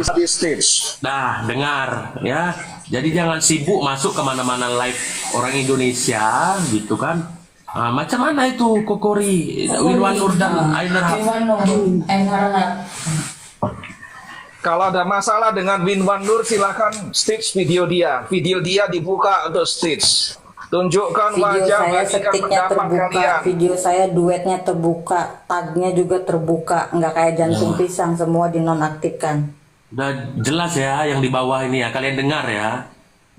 di stage. Nah, dengar ya. Jadi jangan sibuk masuk kemana-mana live orang Indonesia, gitu kan? Macam mana itu Kokori, Winwan Nur dan Ainur Harahap? Kalau ada masalah dengan Winwan Nur, silakan stage video dia. Video dia dibuka untuk stage. Tunjukkan Video wajah, saya bagikan setiknya pendapat terbuka, kalian. video saya duetnya terbuka, tagnya juga terbuka, nggak kayak jantung pisang semua dinonaktifkan. Udah jelas ya yang di bawah ini ya, kalian dengar ya.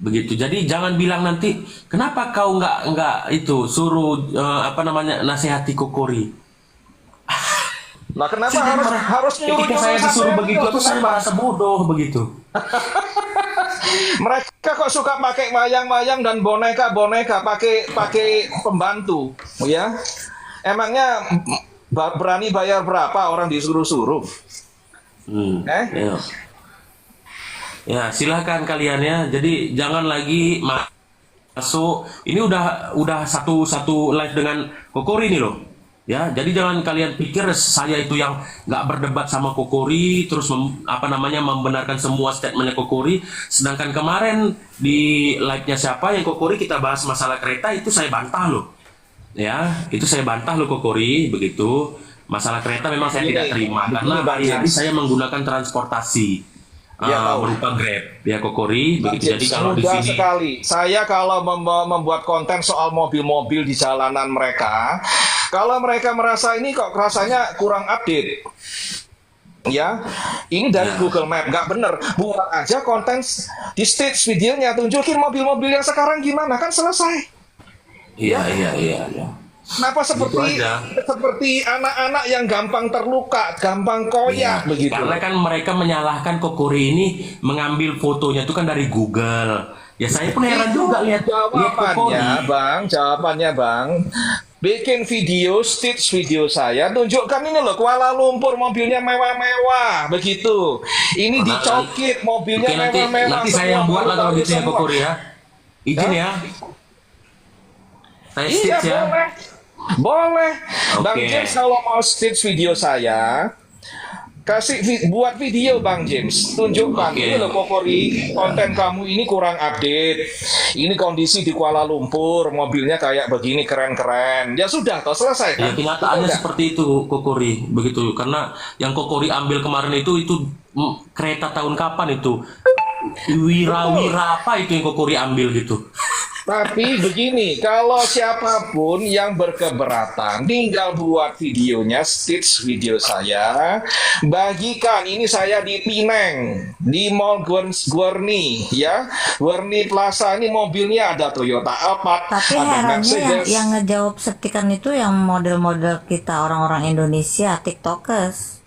Begitu. Jadi jangan bilang nanti kenapa kau nggak itu suruh nasihati Kokori. Nah, kenapa harus nyuruh Ketika saya disuruh begitu tuh saya merasa bodoh begitu. Mereka kok suka pakai mayang-mayang dan boneka-boneka, pakai pembantu, ya? Emangnya berani bayar berapa orang disuruh-suruh? Ya. Ya, silahkan kalian ya. Jadi jangan lagi masuk. Ini udah satu live dengan Kokori nih loh. Ya, jadi jangan kalian pikir saya itu yang nggak berdebat sama Kokori, terus membenarkan semua statementnya Kokori. Sedangkan kemarin di live-nya siapa yang Kokori kita bahas masalah kereta itu saya bantah loh. Ya, itu saya bantah loh Kokori begitu. Masalah kereta memang saya tidak terima karena hari-hari saya menggunakan transportasi. Berupa Grab ya Kokori begitu. Jadi kalau di sini sekali saya kalau membuat konten soal mobil-mobil di jalanan mereka, kalau mereka merasa ini kok rasanya kurang update, ya ini dari Google Map nggak bener, buat aja konten di stage videonya, tunjukin mobil-mobil yang sekarang gimana, kan selesai. Iya. Kenapa seperti anak-anak yang gampang terluka, gampang koyak begitu? Karena kan mereka menyalahkan Kokori ini mengambil fotonya itu kan dari Google. Ya saya pun heran juga lihat jawabannya bang. Bikin video, stage video saya, tunjukkan ini loh Kuala Lumpur mobilnya mewah-mewah begitu. Ini dicokit mobilnya mewah-mewah. Nanti saya yang buat lah kalau gitu ya Kokori ya. Izin ya. Saya stage ya. Boleh. Bang James kalau mau stage video saya, buat video Bang James, tunjukkan ini loh Kokori, konten kamu ini kurang update. Ini kondisi di Kuala Lumpur, mobilnya kayak begini keren-keren. Ya sudah, toh selesai kan? Ya kenyataannya seperti itu Kokori, begitu. Karena yang Kokori ambil kemarin itu kereta tahun kapan itu? Wira-wira apa itu yang Kokori ambil gitu? Tapi begini, kalau siapapun yang berkeberatan, tinggal buat videonya, stage video saya, bagikan. Ini saya di Pineng, di Mall Guerni, ya, Guerni Plaza. Ini mobilnya ada Toyota Alphard, tapi ada herannya Mercedes. yang ngejawab setikan itu yang model-model kita orang-orang Indonesia, TikTokers.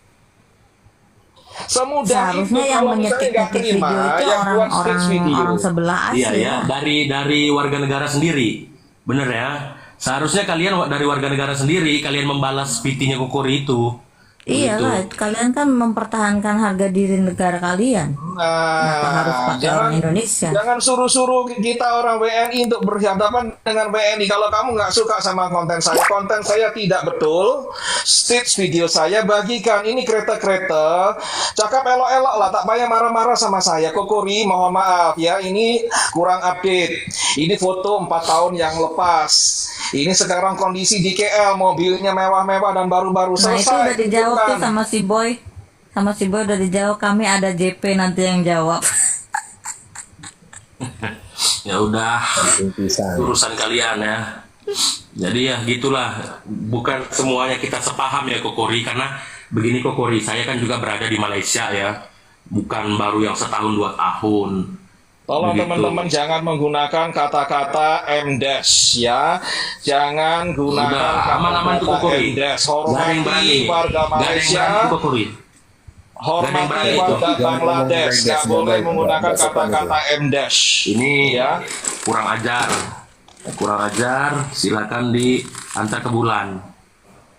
Seharusnya yang menyetik-nyetik video itu orang sebelah Asia. Iya ya, dari warga negara sendiri, bener ya. Seharusnya kalian dari warga negara sendiri kalian membalas PT-nya Kokori itu. Iya lah, kalian kan mempertahankan harga diri negara kalian. Kenapa harus pakai orang Indonesia? Jangan suruh-suruh kita orang WNI untuk berhadapan dengan WNI. Kalau kamu nggak suka sama konten saya tidak betul. Stage video saya, bagikan. Ini kereta-kereta, cakap elok-elok lah, tak payah marah-marah sama saya. Kokori, mohon maaf ya, ini kurang update. Ini foto 4 tahun yang lepas. Ini sekarang kondisi di KL, mobilnya mewah-mewah dan baru-baru selesai. Nah itu udah dijawab tuh sama si Boy. Sama si Boy udah dijawab, kami ada JP nanti yang jawab. Ya udah, urusan kalian ya. Jadi ya gitulah, bukan semuanya kita sepaham ya Kokori. Karena begini Kokori, saya kan juga berada di Malaysia ya, bukan baru yang setahun 2 tahun. Tolong teman-teman jangan menggunakan kata-kata MDes ya. Jangan gunakan kata-kata MDes. Hormati warga Malaysia. Hormati warga Bangladesh. Nggak boleh menggunakan kata-kata MDes. Ini ya kurang ajar. Kurang ajar, silakan diantar ke bulan.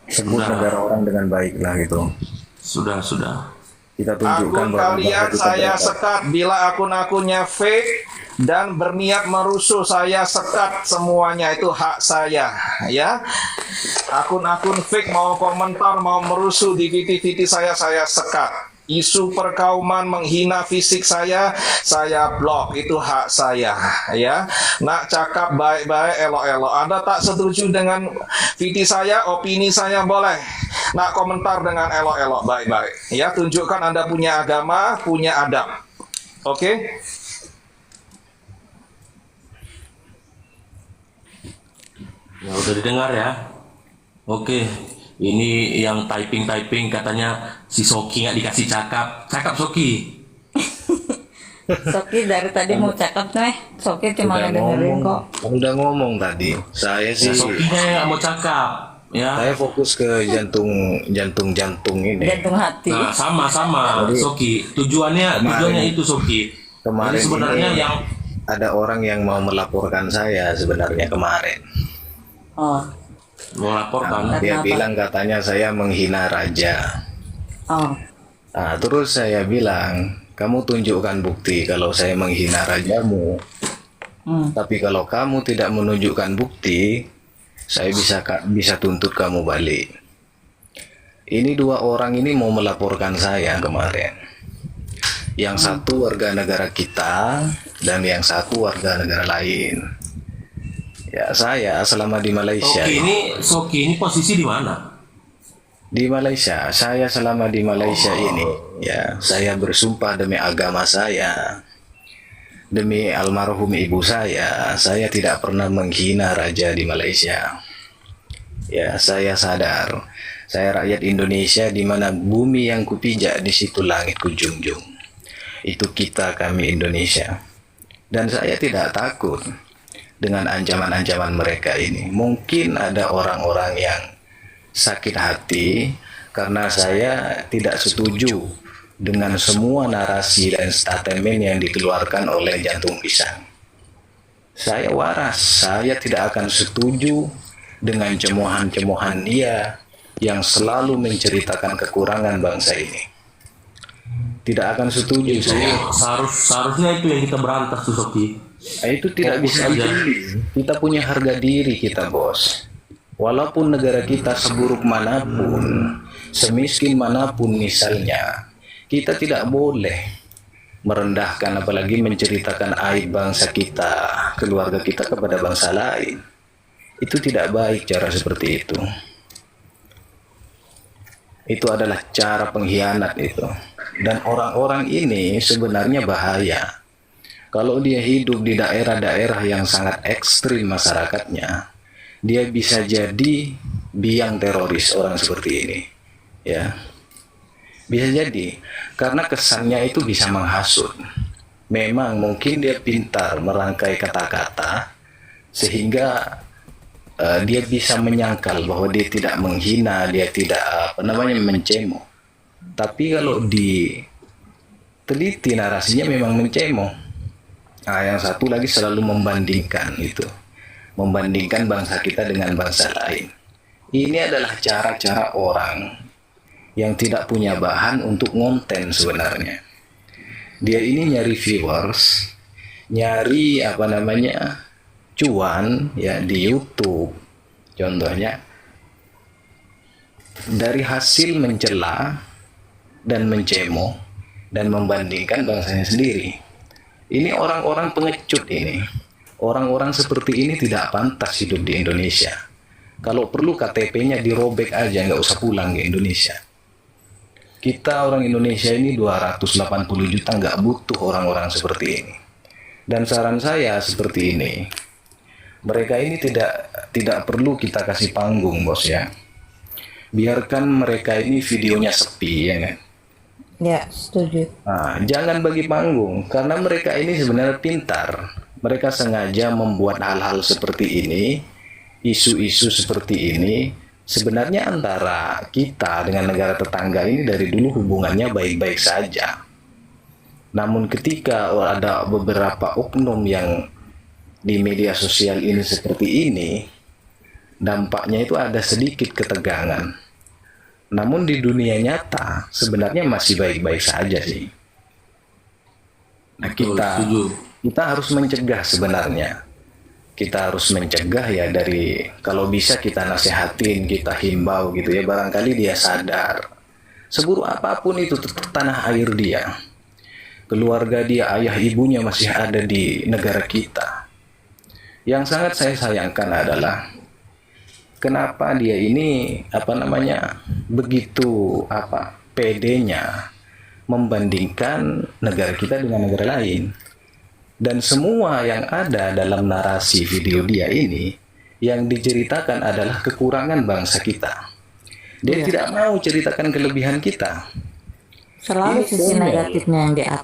Sebut negara orang dengan baik lah gitu. Sudah. Kita tunjukkan akun kalian saya sekat. Bila akun-akunnya fake dan berniat merusuh, saya sekat semuanya. Itu hak saya ya. Akun-akun fake mau komentar, mau merusuh di VT saya sekat. Isu perkauman menghina fisik saya blok, itu hak saya ya. Nak cakap baik-baik, elok-elok. Anda tak setuju dengan visi saya, opini saya boleh. Nak komentar dengan elok-elok, baik-baik. Ya, tunjukkan Anda punya agama, punya adab. Oke? Ya udah didengar ya. Oke, ini yang typing katanya si Soki nggak dikasih cakap Soki. Soki dari tadi mau cakap nih, Soki cuma dengerin kok. Udah ngomong tadi. Saya Ya, sih, Sokinya yang nggak mau cakap. Ya. saya fokus ke jantung ini. Jantung hati. Nah, sama Soki. Tujuannya itu Soki. Kemarin Jadi sebenarnya ini yang ada orang yang mau melaporkan saya sebenarnya kemarin. Oh, melaporkan. Dia Kenapa? bilang katanya saya menghina raja. oh, Nah, terus saya bilang, kamu tunjukkan bukti kalau saya menghina rajamu. Tapi kalau kamu tidak menunjukkan bukti, saya bisa tuntut kamu balik. Ini dua orang ini mau melaporkan saya kemarin. Yang satu warga negara kita dan yang satu warga negara lain. Ya, saya selama di Malaysia. Soki ini posisi di mana? Di Malaysia, saya selama di Malaysia ini, ya, saya bersumpah demi agama saya, demi almarhum ibu saya tidak pernah menghina raja di Malaysia. Ya, saya sadar, saya rakyat Indonesia di mana bumi yang kupijak di situ langit kujunjung. Itu kami Indonesia. Dan saya tidak takut dengan ancaman-ancaman mereka ini. Mungkin ada orang-orang yang sakit hati karena saya tidak setuju dengan semua narasi dan statement yang dikeluarkan oleh Jantung Pisang. Saya waras, saya tidak akan setuju dengan cemohan-cemohan dia yang selalu menceritakan kekurangan bangsa ini. Tidak akan setuju saya. Seharusnya itu yang kita berantas tuh Soki. Itu tidak bisa dipilih. Kita punya harga diri kita, bos. Walaupun negara kita seburuk manapun, semiskin manapun misalnya, kita tidak boleh merendahkan apalagi menceritakan aib bangsa kita, keluarga kita kepada bangsa lain. Itu tidak baik cara seperti itu. Itu adalah cara pengkhianat itu. Dan orang-orang ini sebenarnya bahaya. Kalau dia hidup di daerah-daerah yang sangat ekstrim masyarakatnya, dia bisa jadi biang teroris orang seperti ini. Ya, bisa jadi karena kesannya itu bisa menghasut. Memang mungkin dia pintar merangkai kata-kata sehingga dia bisa menyangkal bahwa dia tidak menghina, dia tidak mencemooh. Tapi kalau diteliti narasinya memang mencemooh. Nah, yang satu lagi selalu membandingkan itu. Membandingkan bangsa kita dengan bangsa lain. Ini adalah cara-cara orang yang tidak punya bahan untuk ngonten sebenarnya. Dia ini nyari viewers, nyari cuan ya di YouTube. Contohnya dari hasil mencela dan mencemooh dan membandingkan bangsanya sendiri. Ini orang-orang pengecut ini. Orang-orang seperti ini tidak pantas hidup di Indonesia. Kalau perlu KTP-nya dirobek aja, nggak usah pulang ke Indonesia. Kita orang Indonesia ini 280 juta, nggak butuh orang-orang seperti ini. Dan saran saya seperti ini. Mereka ini tidak perlu kita kasih panggung, bos ya. Biarkan mereka ini videonya sepi, ya kan? ya setuju. Nah, jangan bagi panggung karena mereka ini sebenarnya pintar. Mereka sengaja membuat hal-hal seperti ini, isu-isu seperti ini. Sebenarnya antara kita dengan negara tetangga ini dari dulu hubungannya baik-baik saja. Namun ketika ada beberapa oknum yang di media sosial ini seperti ini, dampaknya itu ada sedikit ketegangan. Namun di dunia nyata sebenarnya masih baik-baik saja sih. Nah, kita harus mencegah sebenarnya. Kita harus mencegah ya dari kalau bisa kita nasihatin, kita himbau gitu ya, barangkali dia sadar. Seburuk apapun itu tanah air dia, keluarga dia, ayah ibunya masih ada di negara kita. Yang sangat saya sayangkan adalah kenapa dia ini begitu pedenya membandingkan negara kita dengan negara lain. Dan semua yang ada dalam narasi video dia ini yang diceritakan adalah kekurangan bangsa kita. Dia tidak mau ceritakan kelebihan kita. Selalu Ini sisi konyol. negatifnya yang dia.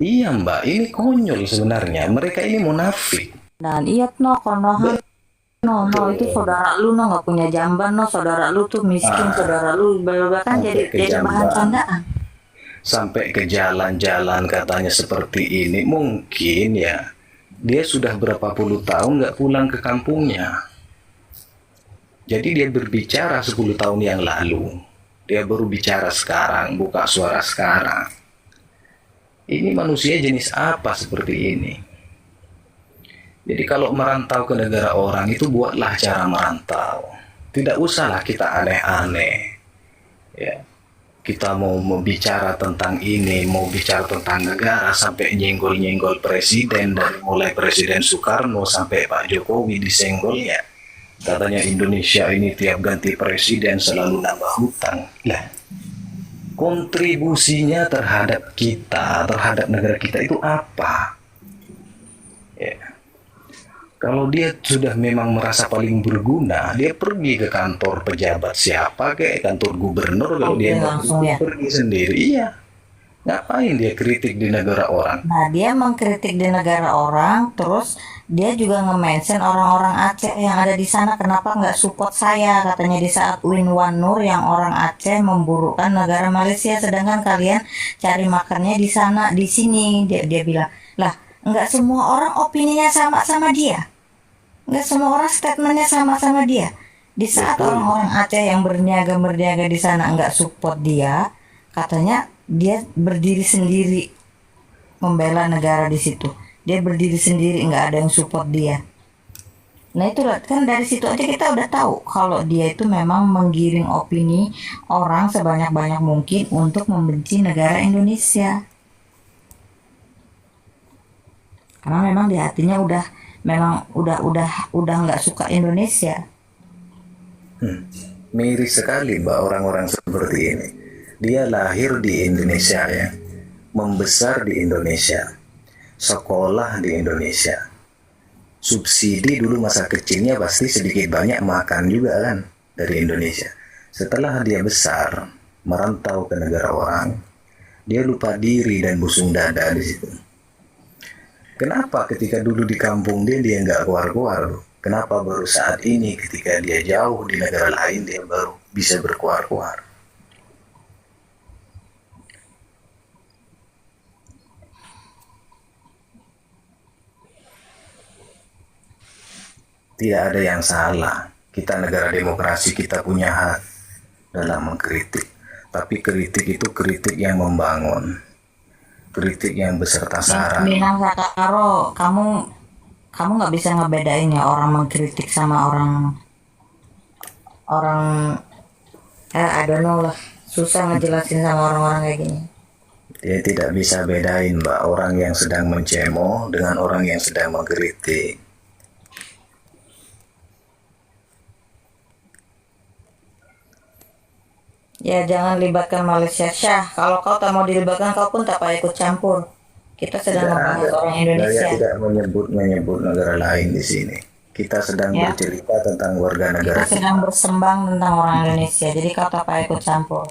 Iya Mbak, ini konyol sebenarnya. Mereka ini munafik. Dan iya no konohan no itu saudara lu no nggak punya jamban no, saudara lu tuh miskin, saudara lu bahkan Sampai ke jadi bahan jamban. candaan. Sampai ke jalan-jalan katanya seperti ini. Mungkin ya dia sudah berapa puluh tahun nggak pulang ke kampungnya. Jadi dia berbicara 10 tahun yang lalu. Dia baru bicara sekarang, buka suara sekarang. Ini manusia jenis apa seperti ini? Jadi kalau merantau ke negara orang itu buatlah cara merantau. Tidak usahlah kita aneh-aneh. Ya. Kita mau bicara tentang ini, mau bicara tentang negara sampai nyenggol-nyenggol presiden, dari mulai Presiden Soekarno sampai Pak Jokowi disenggolnya. Katanya Indonesia ini tiap ganti presiden selalu nambah hutang. Lah, kontribusinya terhadap kita, terhadap negara kita itu apa? Ya. Kalau dia sudah memang merasa paling berguna, dia pergi ke kantor pejabat siapa, kayak kantor gubernur. Kalau dia mau langsung ya. pergi sendiri, iya. Ngapain dia kritik di negara orang? Nah, dia mengkritik di negara orang, terus dia juga nge-mention orang-orang Aceh yang ada di sana, kenapa nggak support saya, katanya di saat Win Wan Nur yang orang Aceh memburukkan negara Malaysia, sedangkan kalian cari makannya di sana, di sini. Dia bilang, lah, nggak semua orang opininya sama dia, nggak semua orang statementnya sama dia. Di saat orang-orang Aceh yang berniaga di sana nggak support dia, katanya dia berdiri sendiri membela negara di situ. Dia berdiri sendiri, nggak ada yang support dia. Nah itu kan dari situ aja kita udah tahu kalau dia itu memang menggiring opini orang sebanyak-banyak mungkin untuk membenci negara Indonesia. Karena memang di hatinya udah nggak suka Indonesia. Miris sekali Mbak orang-orang seperti ini. Dia lahir di Indonesia ya, membesar di Indonesia, sekolah di Indonesia, subsidi dulu masa kecilnya pasti sedikit banyak makan juga kan dari Indonesia. Setelah dia besar, merantau ke negara orang, dia lupa diri dan busung dada di situ. Kenapa ketika dulu di kampung dia nggak keluar-keluar? Kenapa baru saat ini ketika dia jauh di negara lain dia baru bisa berkeluar-keluar? Tidak ada yang salah. Kita negara demokrasi, kita punya hak dalam mengkritik. Tapi kritik itu kritik yang membangun, kritik yang beserta saran. Bilang Karo, kamu nggak bisa ngebedain ya orang mengkritik sama orang I don't know lah, susah ngejelasin sama orang-orang kayak gini. Dia tidak bisa bedain Mbak, orang yang sedang mencemooh dengan orang yang sedang mengkritik. Ya jangan libatkan Malaysia Syah. Kalau kau tak mau dilibatkan, kau pun tak payah ikut campur. Kita sedang membahas orang Indonesia. Saya tidak menyebut negara lain di sini. Kita sedang bercerita tentang warga negara. Kita sedang bersembang tentang orang Indonesia. Jadi kau tak payah ikut campur.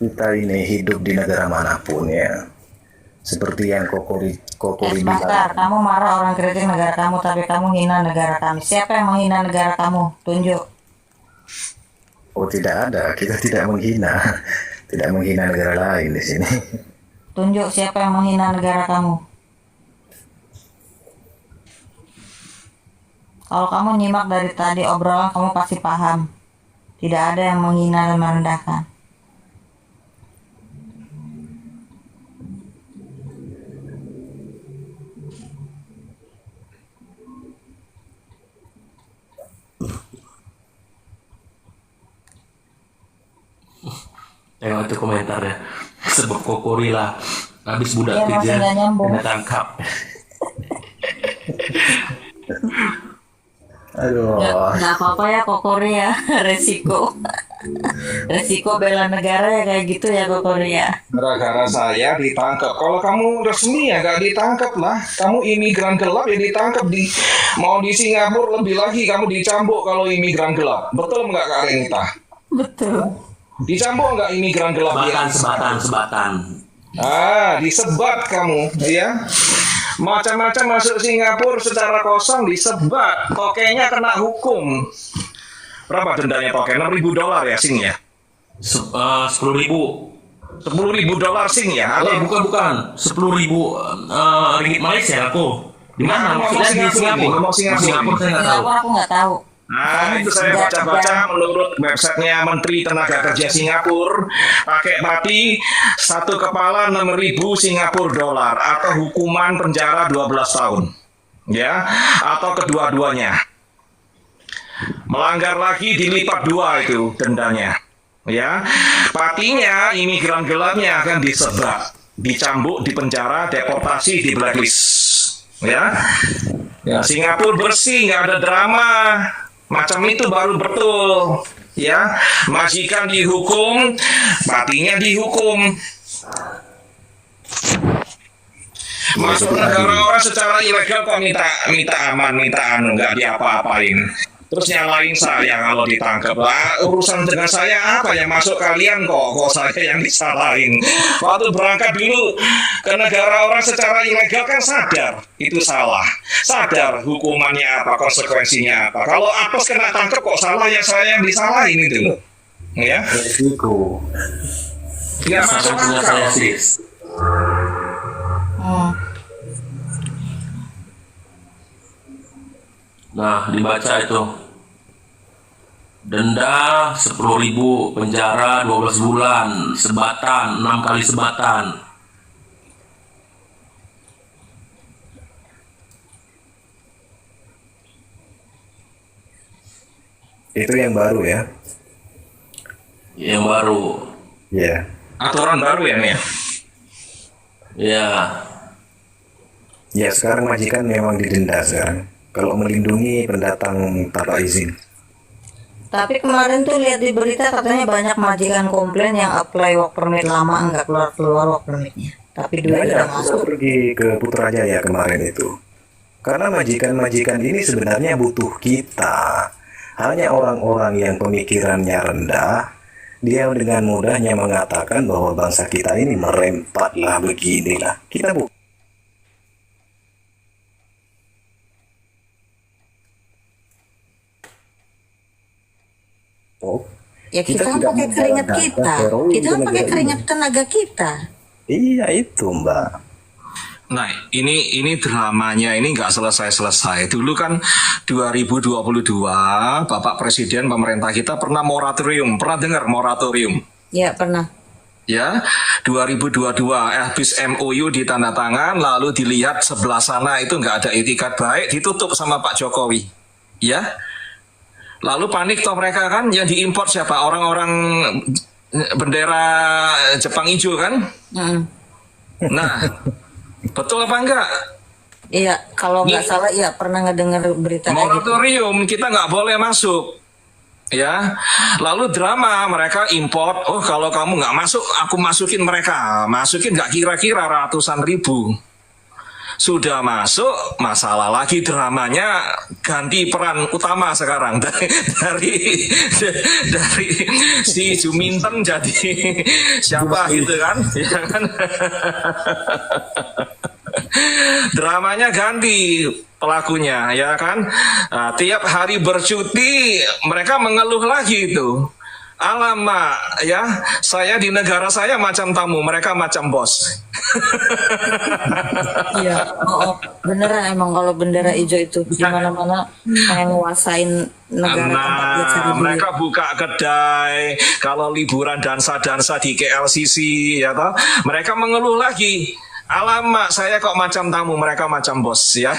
Kita ini hidup di negara manapun ya. Seperti yang Kokori Sebentar, kamu marah orang kritik negara kamu, tapi kamu hina negara kami. Siapa yang menghina negara kamu? Tunjuk. Oh tidak ada, kita tidak menghina negara lain di sini. Tunjuk siapa yang menghina negara kamu. Kalau kamu nyimak dari tadi obrolan, kamu pasti paham. Tidak ada yang menghina dan merendahkan. Tengok itu komentarnya. Sebab kokori lah. Habis budak Iya, masih kejar nggak nyambung. kena tangkap. Aduh. Nggak apa-apa ya Kokori ya. Resiko bela negara ya kayak gitu ya Kokori ya. Gara-gara saya ditangkap. Kalau kamu resmi ya gak ditangkap lah. Kamu imigran gelap ya ditangkap mau di Singapura lebih lagi kamu dicambuk kalau imigran gelap. Betul nggak Kak Renita? Betul. Dicambuk nggak imigran gelap ya? Sebatan. Disebat kamu, ya. Macam-macam masuk Singapura secara kosong disebat. Tokenya kena hukum. Berapa dendanya toke? $6.000 ya Sing ya? 10.000. $10.000 Sing ya? Atau Bukan. 10.000 ringgit Malaysia aku. Di mana? Ngomong Maksudnya di Singapura, ngomong Singapura. Singapura saya nggak tahu. Singapura aku nggak tahu. Nah, itu saya baca-baca menurut websitenya Menteri Tenaga Kerja Singapura, pakai mati satu kepala 6.000 Singapura dolar atau hukuman penjara 12 tahun. Ya, atau kedua-duanya. Melanggar lagi dilipat 2 itu dendanya. Ya, patinya imigran gelapnya akan disebat, dicambuk, dipenjara, deportasi, di blacklist. Ya, Singapura bersih, nggak ada drama. Macam itu baru betul, ya. Majikan dihukum, patinya dihukum. Masuk negara orang secara ilegal kok minta aman, minta nggak diapa-apain. Terus nyalain saya kalau ditangkap. Lah, urusan dengan saya apa yang masuk kalian kok saya yang disalahin. Waktu berangkat dulu ke negara orang secara ilegal kan sadar itu salah. Sadar hukumannya apa, konsekuensinya apa. Kalau apes kena tangkap kok salah ya saya yang disalahin itu loh. Ya. Resiko. Nggak masuk Punya akal. saya sih. Nah, dibaca itu. Denda 10.000, penjara 12 bulan, sebatan 6 kali sebatan. Itu yang baru ya. Yang baru. Ya. Aturan baru ya nih. Ya. Ya sekarang majikan memang didenda sekarang. Kalau melindungi pendatang tanpa izin. Tapi kemarin tuh lihat di berita katanya banyak majikan komplain yang apply work permit lama nggak keluar work permitnya. Tapi duit Banyak udah aku masuk. pergi ke Putrajaya kemarin itu. Karena majikan-majikan ini sebenarnya butuh kita. Hanya orang-orang yang pemikirannya rendah, dia dengan mudahnya mengatakan bahwa bangsa kita ini merempatlah beginilah. Kita bukan. Ya kita kan tidak pakai keringat membalas kita. data heroin Kita kan di pakai negara keringat ini. tenaga kita. Iya itu Mbak. Nah, ini dramanya ini nggak selesai-selesai. Dulu kan 2022, Bapak Presiden pemerintah kita pernah moratorium. Pernah dengar moratorium? Ya pernah. Ya, 2022 habis MOU ditandatangan, lalu dilihat sebelah sana itu nggak ada etikat baik, ditutup sama Pak Jokowi. Ya, lalu panik toh mereka kan, yang diimpor siapa? Orang-orang bendera Jepang hijau kan? Nah, betul apa enggak? Iya, kalau nggak salah iya pernah ngedengar berita kayak gitu. Moratorium kita nggak boleh masuk. Ya, lalu drama mereka import. Oh, kalau kamu nggak masuk, aku masukin mereka. Masukin nggak kira-kira ratusan ribu. Sudah masuk, masalah lagi dramanya ganti peran utama sekarang dari si Juminten jadi siapa gitu kan? Ya kan? Dramanya ganti pelakunya ya kan. Nah, tiap hari bercuti mereka mengeluh lagi itu. Alamak ya, saya di negara saya macam tamu, mereka macam bos. Iya, beneran emang kalau bendera hijau itu di mana-mana pengen nguasain negara tempat dia cari duit. Mereka buka kedai, kalau liburan dansa-dansa di KLCC ya toh, mereka mengeluh lagi. Alamak, saya kok macam tamu, mereka macam bos ya.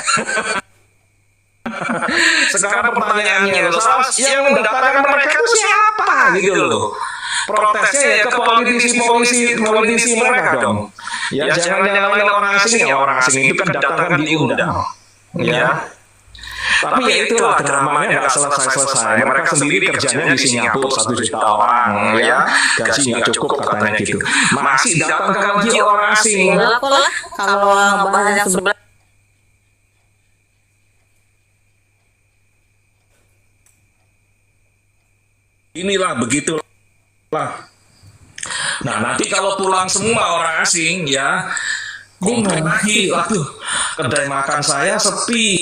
Sekarang pertanyaannya, yang mendatangkan mereka itu siapa gitu loh. protesnya ya ke politisi mereka dong. Ya jangan nyalain orang asing, ya orang asing itu kan datang kan diundang. Ya. Tapi ya itulah dramanya nggak selesai-selesai. Mereka sendiri kerjanya di Singapura 1 juta orang, ya gaji nggak cukup katanya gitu. Masih datangkan lagi orang asing. Kalau ngebahas yang sebelah Inilah begitulah. Nah nanti kalau pulang semua orang asing ya komplain lagi, waduh kedai makan saya sepi.